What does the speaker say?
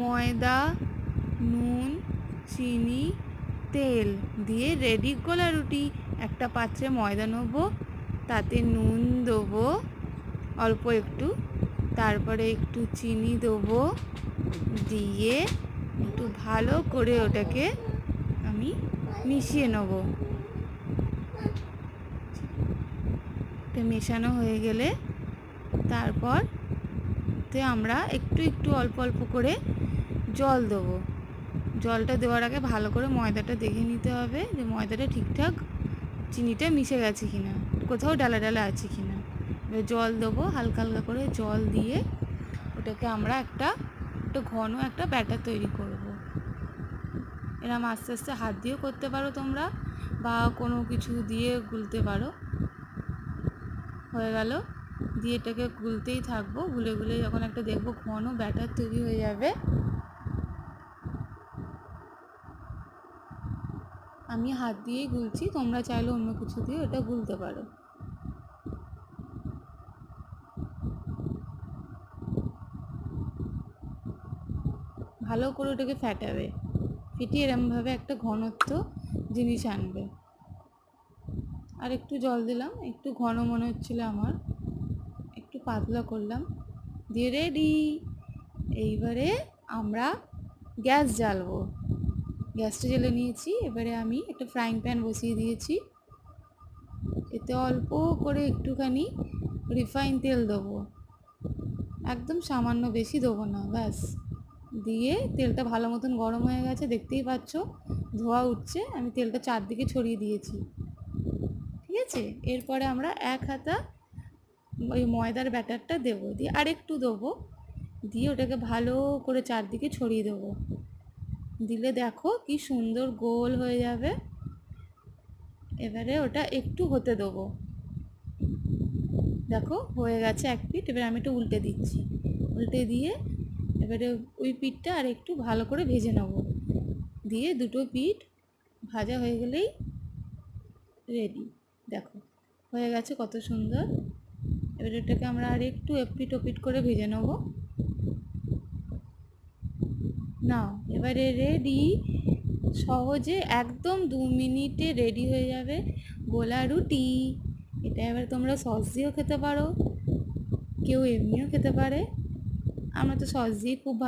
ময়দা, নুন, চিনি, তেল দিয়ে রেডি গোলা রুটি। একটা পাত্রে ময়দা নেব, তাতে নুন দেবো অল্প একটু, তারপরে একটু চিনি দেবো, দিয়ে একটু ভালো করে ওটাকে আমি মিশিয়ে নেব। এটা মেশানো হয়ে গেলে তারপর আমরা একটু একটু অল্প অল্প করে জল দেবো। জলটা দেওয়ার আগে ভালো করে ময়দাটা দেখে নিতে হবে যে ময়দাটা ঠিকঠাক চিনিটা মিশে গেছে কিনা, কোথাও ডালা ডালা আছে কিনা। এবার জল দেবো, হালকা হালকা করে জল দিয়ে ওটাকে আমরা একটু ঘন একটা ব্যাটার তৈরি করব। এরকম আস্তে আস্তে হাত দিয়েও করতে পারো তোমরা, বা কোনো কিছু দিয়ে গুলতে পারো। হয়ে গেল, দিয়ে এটাকে গুলতেই থাকবো। গুলে গুলে যখন একটা দেখবো ঘন ব্যাটার তৈরি হয়ে যাবে, আমি হাত দিয়েই গুলছি, তোমরা চাইলে অন্য কিছু দিয়ে ওটা গুলতে পারো। ভালো করে ওটাকে ফেটাবে, ফেটিয়ে এরমভাবে একটা ঘনত্ব জিনিস আনবে। আর একটু জল দিলাম, একটু ঘন মনে হচ্ছিল আমার, একটু পাতলা করলাম, দিয়ে রেডি। এইবারে আমরা গ্যাস জ্বালবো। গ্যাসটা জ্বেলে নিয়েছি। এবারে আমি একটা ফ্রাইং প্যান বসিয়ে দিয়েছি, এতে অল্প করে একটুখানি রিফাইন তেল দেবো, একদম সামান্য, বেশি দেবো না, ব্যাস। দিয়ে তেলটা ভালো মতন গরম হয়ে গেছে, দেখতেই পাচ্ছ ধোয়া উঠছে, আমি তেলটা চারদিকে ছড়িয়ে দিয়েছি। ঠিক আছে, এরপরে আমরা এক হাতা ওই ময়দার ব্যাটারটা দেবো, দিয়ে আরেকটু দেবো, দিয়ে ওটাকে ভালো করে চারদিকে ছড়িয়ে দেবো। দিলে দেখো কি সুন্দর গোল হয়ে যাবে। এবারে ওটা একটু হতে দেবো, দেখো হয়ে গেছে এক পিঠ। এবার আমি একটু উল্টে দিচ্ছি, উল্টে দিয়ে এবারে ওই পিঠটা আর একটু ভালো করে ভেজে নেব। দিয়ে দুটো পিঠ ভাজা হয়ে গেলেই রেডি। দেখো হয়ে গেছে কত সুন্দর। এবার এটাকে আমরা আর একটু এপিট ওপিট করে ভেজে নেব। নাও এবারে রেডি, সহজে একদম 2 মিনিটে রেডি হয়ে যাবে গোলা রুটি। এটা এবার তোমরা সস দিয়েও খেতে পারো, কেউ এমনিও খেতে পারে। আমরা তো সস দিয়ে খুব